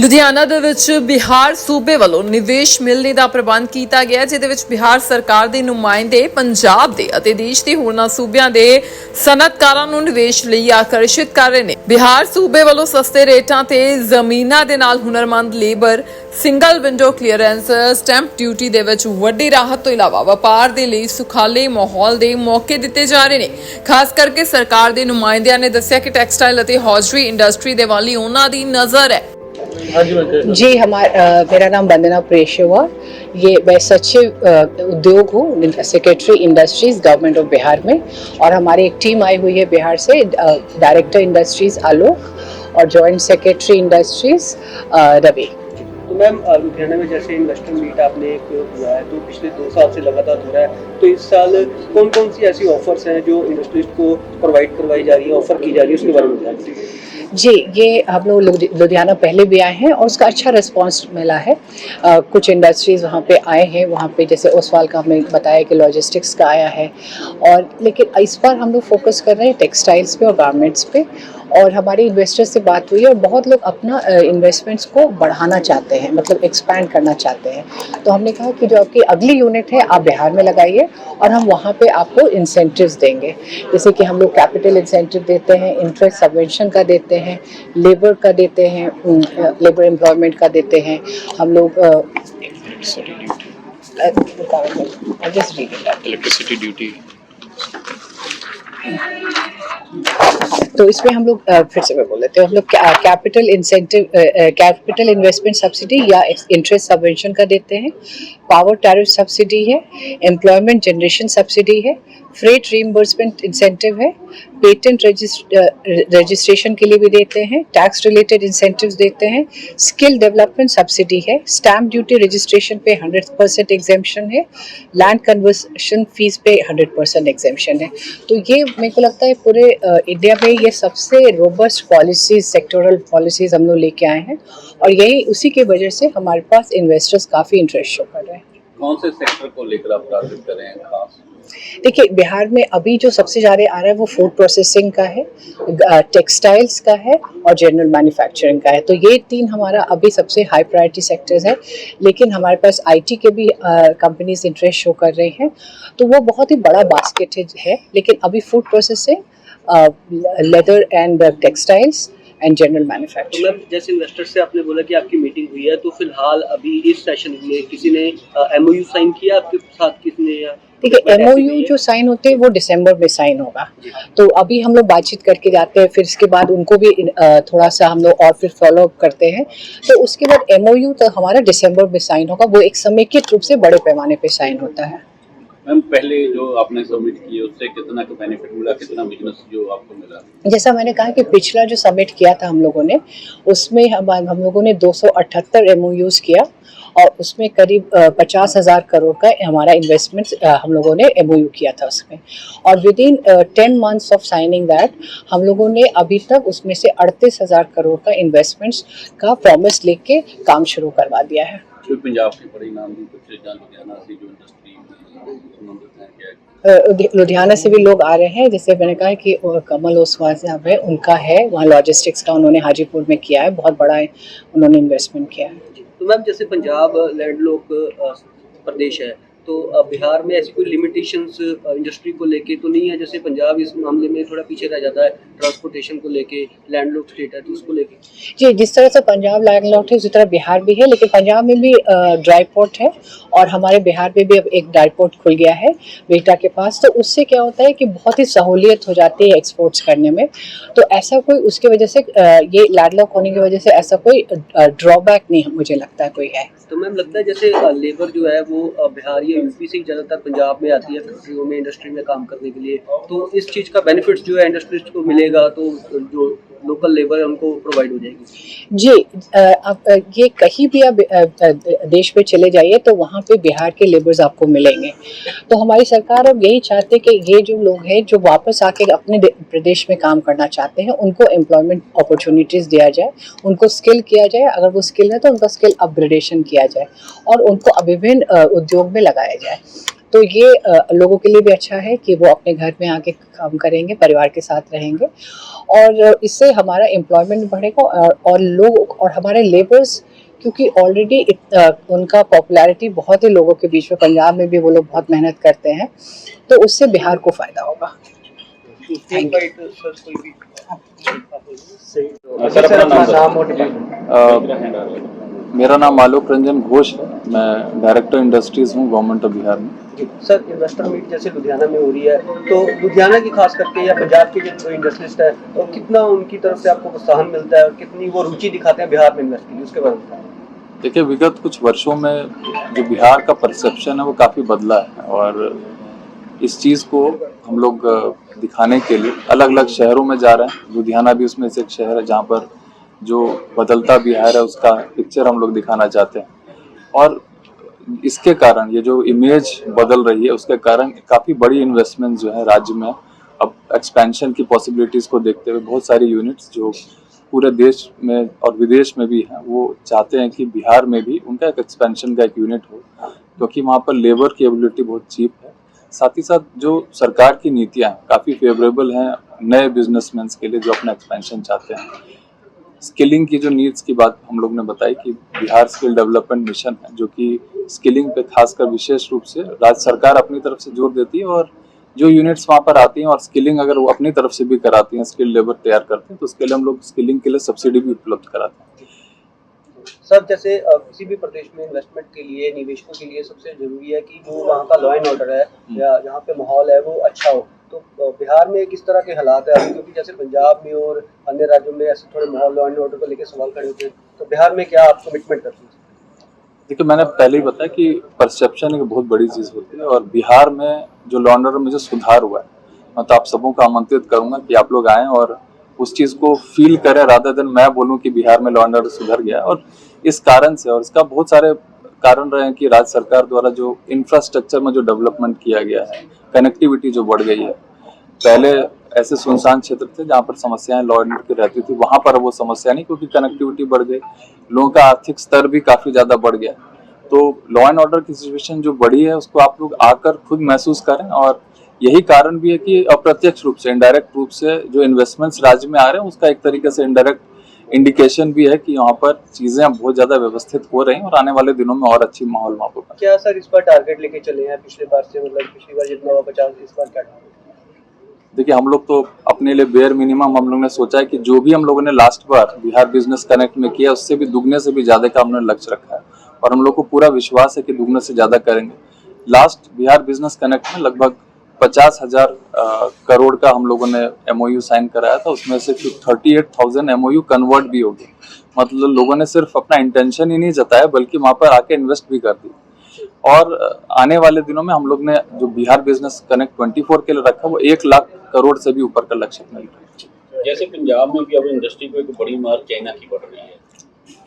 ਲੁਧਿਆਣਾ ਦੇ ਵਿੱਚ ਬਿਹਾਰ ਸੂਬੇ ਵੱਲੋਂ ਨਿਵੇਸ਼ ਮਿਲਣੇ ਦਾ ਪ੍ਰਬੰਧ ਕੀਤਾ ਗਿਆ, ਜਿਹਦੇ ਵਿੱਚ ਬਿਹਾਰ ਸਰਕਾਰ ਦੇ ਨੁਮਾਇੰਦੇ ਪੰਜਾਬ ਦੇ ਅਤੇ ਦੇਸ਼ ਦੇ ਹੋਰਨਾਂ ਸੂਬਿਆਂ ਦੇ ਸਨਅਤਕਾਰਾਂ ਨੂੰ ਨਿਵੇਸ਼ ਲਈ ਆਕਰਸ਼ਿਤ ਕਰ ਰਹੇ ਨੇ। ਬਿਹਾਰ ਸੂਬੇ ਵੱਲੋਂ ਸਸਤੇ ਰੇਟਾਂ ਤੇ ਜ਼ਮੀਨਾਂ ਦੇ ਨਾਲ ਹੁਨਰਮੰਦ labour, single window clearance, stamp duty ਦੇ ਵਿੱਚ ਵੱਡੀ ਰਾਹਤ ਤੋਂ ਇਲਾਵਾ ਵਪਾਰ ਦੇ ਲਈ ਸੁਖਾਲੇ ਮਾਹੌਲ ਦੇ ਮੌਕੇ ਦਿੱਤੇ ਜਾ ਰਹੇ ਨੇ। ਖਾਸ ਕਰਕੇ ਸਰਕਾਰ ਦੇ ਨੁਮਾਇੰਦਿਆਂ ਨੇ ਦੱਸਿਆ ਕਿ ਟੈਕਸਟਾਈਲ ਅਤੇ ਹੌਜ਼ਰੀ ਇੰਡਸਟਰੀ ਦੇ ਵੱਲ ਹੀ ਉਹਨਾਂ ਦੀ ਨਜ਼ਰ ਹੈ। जी मेरा नाम वंदना पेशेवर, ये मैं सचिव उद्योग हूँ secretary industries government of Bihar में, और हमारी एक टीम आई हुई है बिहार से, डायरेक्टर इंडस्ट्रीज आलोक और जॉइंट सेक्रेटरी इंडस्ट्रीज रवि। तो मैम, लुधियाना में जैसे इन्वेस्टर मीट आपने एक हुआ है तो पिछले 2 साल से लगातार हो रहा है, तो इस साल कौन कौन सी ऐसी ऑफर्स हैं जो इंडस्ट्रीज को प्रोवाइड करवाई जा रही है, ऑफर की जा रही है, उसके बारे में बताइए। जी, ये हम लोग लुधियाना पहले भी आए हैं और उसका अच्छा रिस्पांस मिला है। कुछ इंडस्ट्रीज़ वहाँ पे आए हैं, वहाँ पे जैसे ओसवाल का हमने बताया कि लॉजिस्टिक्स का आया है, और लेकिन इस बार हम लोग फोकस कर रहे हैं टेक्सटाइल्स पे और गारमेंट्स पे। और हमारे इन्वेस्टर से बात हुई है और बहुत लोग अपना इन्वेस्टमेंट्स को बढ़ाना चाहते हैं, मतलब एक्सपैंड करना चाहते हैं। तो हमने कहा कि जो आपकी अगली यूनिट है आप बिहार में लगाइए और हम वहाँ पे आपको इंसेंटिव्स देंगे, जैसे कि हम लोग कैपिटल इंसेंटिव देते हैं, इंटरेस्ट सबवेंशन का देते हैं, लेबर का देते हैं, लेबर एम्प्लॉयमेंट का देते हैं हम लोग। इलेक्ट्रिसिटी ड्यूटी, तो इसमें हम लोग फिर से मैं बोल देते हैं, हम लोग capital incentive, capital investment subsidy या इंटरेस्ट सबवेंशन का देते हैं, पावर टैरिफ सब्सिडी है, एम्प्लॉयमेंट जनरेशन सब्सिडी है, फ्रेट रीइंबर्समेंट इंसेंटिव है, पेटेंट रजिस्ट्रेशन के लिए भी देते हैं, टैक्स रिलेटेड इंसेंटिव्स देते हैं, स्किल डेवलपमेंट सब्सिडी है, स्टैम्प ड्यूटी रजिस्ट्रेशन पे 100% एग्जेम्पशन है, लैंड कन्वर्शन फीस पे 100% एग्जेम्पशन है। तो ये मेरे को लगता है पूरे इंडिया में ये सबसे रोबस्ट पॉलिसीज, सेक्टोरल पॉलिसीज हम लोग लेके आए हैं, और यही उसी की वजह से हमारे पास इन्वेस्टर्स काफ़ी इंटरेस्ट शो कर रहे हैं। कौन से सेक्टर को लेकर आप टारगेट कर रहे हैं खास? देखिए, बिहार में अभी जो सबसे ज़्यादा आ रहा है वो फूड प्रोसेसिंग का है, टेक्सटाइल्स का है और जनरल मैन्युफैक्चरिंग का है। तो ये 3 हमारा अभी सबसे हाई प्रायोरिटी सेक्टर्स है, लेकिन हमारे पास आईटी के भी कंपनीज इंटरेस्ट शो कर रही हैं, तो वो बहुत ही बड़ा बास्केट है। लेकिन अभी food processing, leather and textiles and general manufacturing. तो मैम, जैसे इन्वेस्टर से आपने बोला कि आपकी मीटिंग हुई है, तो फिलहाल अभी इस सेशन में किसी ने एमओयू साइन किया आपके साथ, किसने? देखिए, एमओयू जो साइन होते हैं वो दिसंबर में साइन होगा, तो अभी हम लोग बातचीत करके जाते हैं, फिर इसके बाद उनको भी थोड़ा सा हम लोग और फिर फॉलो अप करते हैं। तो उसके बाद एमओयू तो हमारा दिसंबर में साइन होगा, वो एक समेकित रूप से बड़े पैमाने पे साइन होता है। मैम, पहले जो आपने सबमिट किए उससे कितना का बेनिफिट मिला, कितना बिजनेस जो आपको मिला? जैसा मैंने कहा कि पिछला जो सबमिट किया था हम लोगों ने, उसमें हम लोगों ने 278 एमओयूज किया, और उसमें करीब 50,000 करोड़ का हमारा इन्वेस्टमेंट हम लोगों ने एमओयू किया था उसमें। और with in 10 months of signing that हम लोगों ने अभी तक उसमें से 38,000 करोड़ का इन्वेस्टमेंट्स का प्रॉमिस लेके काम शुरू करवा दिया है। कोई पंजाब के बड़े नाम भी कुछ लुधियाना से जो इंडस्ट्री संबंधित है क्या? लुधियाना से भी लोग आ रहे हैं, जैसे मैंने कहा कि कमल ओसवाल साहब है, उनका है वहाँ लॉजिस्टिक्स का, उन्होंने हाजीपुर में किया है, बहुत बड़ा उन्होंने इन्वेस्टमेंट किया है। तो मैम, जैसे पंजाब लैंडलॉक प्रदेश है, तो बिहार में ऐसी कोई लिमिटेशंस इंडस्ट्री को लेके तो नहीं है? जैसे पंजाब इस मामले में थोड़ा पीछे रह जाता है, ट्रांसपोर्टेशन को लेके, लैंडलॉक स्टेट है तो उसको लेके। जी, जिस तरह से पंजाब लैंडलॉक्ड है उसी तरह बिहार भी है, लेकिन पंजाब में भी ड्राई पोर्ट है, और हमारे बिहार में भी अब एक ड्राई पोर्ट खुल गया है बेटा के पास। तो उससे क्या होता है कि बहुत ही सहूलियत हो जाती है एक्सपोर्ट्स करने में। तो ऐसा कोई उसकी वजह से, ये लैंडलॉक होने की वजह से ऐसा कोई ड्रॉबैक नहीं मुझे लगता है कोई है। तो मैम, लगता है जैसे लेबर जो है वो बिहार या यूपी से ज़्यादातर पंजाब में आती है फैक्ट्रियों में, इंडस्ट्री में काम करने के लिए, तो इस चीज़ का बेनिफिट्स जो है इंडस्ट्रीज को मिलेगा, तो जो लोकल लेबर है उनको प्रोवाइड हो जाएगी। जी, अब ये कहीं भी आप देश में चले जाइए तो वहाँ पे बिहार के लेबर्स आपको मिलेंगे। तो हमारी सरकार अब यही चाहती है कि ये जो लोग हैं जो वापस आके अपने प्रदेश में काम करना चाहते हैं, उनको एम्प्लॉयमेंट अपॉर्चुनिटीज़ दिया जाए, उनको स्किल किया जाए, अगर वो स्किल है तो उनका स्किल अपग्रेडेशन किया जाए, और उनको विभिन्न उद्योग में लगाया जाए। तो ये लोगों के लिए भी अच्छा है कि वो अपने घर में आके काम करेंगे, परिवार के साथ रहेंगे, और इससे हमारा एम्प्लॉयमेंट बढ़ेगा और लोग और हमारे लेबर्स, क्योंकि ऑलरेडी उनका पॉपुलैरिटी बहुत ही लोगों के बीच में, पंजाब में भी वो लोग बहुत मेहनत करते हैं, तो उससे बिहार को फ़ायदा होगा। मेरा नाम आलोक रंजन घोष है, मैं डायरेक्टर इंडस्ट्रीज हूँ गवर्नमेंट ऑफ बिहार में। सर, इन्वेस्टर मीट जैसे लुधियाना में हो रही है, तो लुधियाना की खास करके या पंजाब के जो इंडस्ट्रिस्ट है, तो कितना उनकी तरफ से आपको प्रोत्साहन मिलता है और कितनी वो रुचि दिखाते हैं बिहार में इन्वेस्ट के लिए, उसके बारे में बताएं। देखिए, विगत कुछ वर्षों में जो बिहार का परसेप्शन है वो काफ़ी बदला है, और इस चीज़ को हम लोग दिखाने के लिए अलग अलग शहरों में जा रहे हैं। लुधियाना भी उसमें से एक शहर है जहाँ पर जो बदलता बिहार है उसका पिक्चर हम लोग दिखाना चाहते हैं, और इसके कारण ये जो इमेज बदल रही है उसके कारण काफ़ी बड़ी इन्वेस्टमेंट जो है राज्य में अब एक्सपेंशन की पॉसिबिलिटीज़ को देखते हुए बहुत सारी यूनिट्स जो पूरे देश में और विदेश में भी हैं वो चाहते हैं कि बिहार में भी उनका एक एक्सपेंशन का एक यूनिट हो, क्योंकि वहाँ पर लेबर की एबिलिटी बहुत चीप है। साथ ही साथ जो सरकार की नीतियाँ हैं काफ़ी फेवरेबल हैं नए बिजनेसमैन के लिए जो अपना एक्सपेंशन चाहते हैं। स्किलिंग की जो नीड्स की बात हम लोग ने बताई कि बिहार स्किल डेवलपमेंट मिशन है जो कि स्किलिंग पे खासकर विशेष रूप से राज्य सरकार अपनी तरफ से जोर देती है, और जो यूनिट्स वहाँ पर आती हैं और स्किलिंग अगर वो अपनी तरफ से भी कराती हैं, स्किल लेबर तैयार करते हैं, तो उसके लिए हम लोग स्किलिंग के लिए सब्सिडी भी उपलब्ध कराते हैं। सर, जैसे किसी भी प्रदेश में इन्वेस्टमेंट के लिए, निवेशकों के लिए सबसे जरूरी है कि जो वहाँ का लॉ एंड ऑर्डर है या जहाँ पे माहौल है वो अच्छा हो, तो बिहार में किस तरह के हालात है अभी? क्योंकि जैसे पंजाब में और अन्य राज्यों में ऐसे थोड़े माहौल, लॉ एंड ऑर्डर को लेकर सवाल खड़े होते हैं, तो बिहार में क्या आप कमिटमेंट करते हैं? देखिए, मैंने पहले ही बताया कि परसेप्शन एक बहुत बड़ी चीज़ होती है, और बिहार में जो लॉ एंड ऑर्डर में जो सुधार हुआ है, मैं तो आप सबों को आमंत्रित करूंगा कि आप लोग आएँ और उस चीज़ को फील करें, रादर देन मैं बोलूं कि बिहार में लॉ एंड ऑर्डर सुधर गया। और इस कारण से, और इसका बहुत सारे कारण रहे हैं कि राज्य सरकार द्वारा जो इंफ्रास्ट्रक्चर में जो डेवलपमेंट किया गया है, कनेक्टिविटी जो बढ़ गई है। पहले ऐसे सुनसान क्षेत्र थे जहाँ पर समस्याएं लॉ एंड ऑर्डर की रहती थी, वहाँ पर वो समस्या नहीं, क्योंकि कनेक्टिविटी बढ़ गई, लोगों का आर्थिक स्तर भी काफ़ी ज़्यादा बढ़ गया। तो लॉ एंड ऑर्डर की सिचुएशन जो बढ़ी है उसको आप लोग आकर खुद महसूस करें, और यही कारण भी है कि अप्रत्यक्ष रूप से, इनडायरेक्ट रूप से जो इन्वेस्टमेंट्स राज्य में आ रहे हैं उसका एक तरीके से इनडायरेक्ट इंडिकेशन भी है कि यहाँ पर चीजें बहुत ज्यादा व्यवस्थित हो रही हैं, और आने वाले दिनों में और अच्छी माहौल वहाँ पर। क्या सर इस बार टारगेट लेके चले हैं पिछले बार से, मतलब पिछली बार जितना हुआ 50, इस बार क्या? देखिए, हम लोग तो अपने लिए बेयर मिनिमम हम लोग ने सोचा है कि जो भी हम लोगों ने लास्ट बार बिहार बिजनेस कनेक्ट में किया उससे भी दुगने से भी ज्यादा का हमने लक्ष्य रखा है, और हम लोग को पूरा विश्वास है कि दुगने से ज्यादा करेंगे। लास्ट बिहार बिजनेस कनेक्ट में लगभग 50,000 करोड़ का हम लोगों ने MOU साइन कराया था, उसमें से 38,000 MOU कन्वर्ट भी हो गए। मतलब लोगों ने सिर्फ अपना इंटेंशन ही नहीं जताया बल्कि वहाँ पर आके इन्वेस्ट भी कर दी। और आने वाले दिनों में हम लोग ने जो बिहार बिजनेस कनेक्ट 24 के लिए रखा वो 1 लाख करोड़ से भी ऊपर का लक्ष्य मिल रहा है। जैसे पंजाब में भी अब इंडस्ट्री को एक बड़ी मार चाइना की पड़ रही है,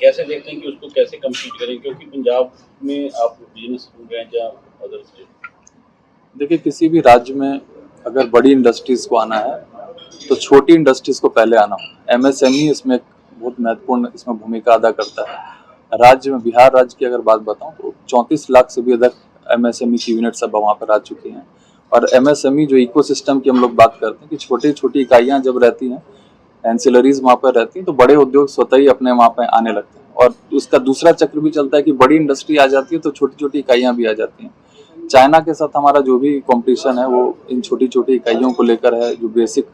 कैसे देखते हैं कि उसको कैसे कम्पीट करें, क्योंकि पंजाब में आप बिजनेस या अदर स्टेट? देखिए, किसी भी राज्य में अगर बड़ी इंडस्ट्रीज को आना है तो छोटी इंडस्ट्रीज को पहले आना हो। MSME इसमें एक बहुत महत्वपूर्ण इसमें भूमिका अदा करता है। राज्य में, बिहार राज्य की अगर बात बताऊं तो 34 लाख से भी अधिक MSME की यूनिट्स अब वहाँ पर आ चुकी हैं। और MSME जो इकोसिस्टम की हम लोग बात करते हैं कि छोटी छोटी इकाइयाँ जब रहती हैं, एंसिलरीज वहाँ पर रहती हैं, तो बड़े उद्योग स्वतः ही अपने वहाँ पर आने लगते हैं। और उसका दूसरा चक्र भी चलता है कि बड़ी इंडस्ट्री आ जाती है तो छोटी छोटी इकाइयाँ भी आ जाती हैं। चाइना के साथ हमारा जो भी कंपटीशन है वो इन छोटी छोटी इकाइयों को लेकर है, जो बेसिक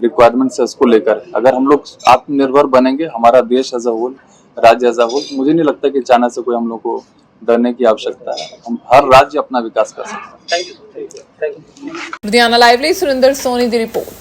रिक्वायरमेंट्स है उसको लेकर है। अगर हम लोग आत्मनिर्भर बनेंगे, हमारा देश एज अ होल, राज्य एज अ होल, मुझे नहीं लगता कि चाइना से कोई हम लोग को डरने की आवश्यकता है। हम हर राज्य अपना विकास कर सकते हैं। Thank you. लुधियाना लाइव ਲਈ सुरेंद्र सोनी की रिपोर्ट।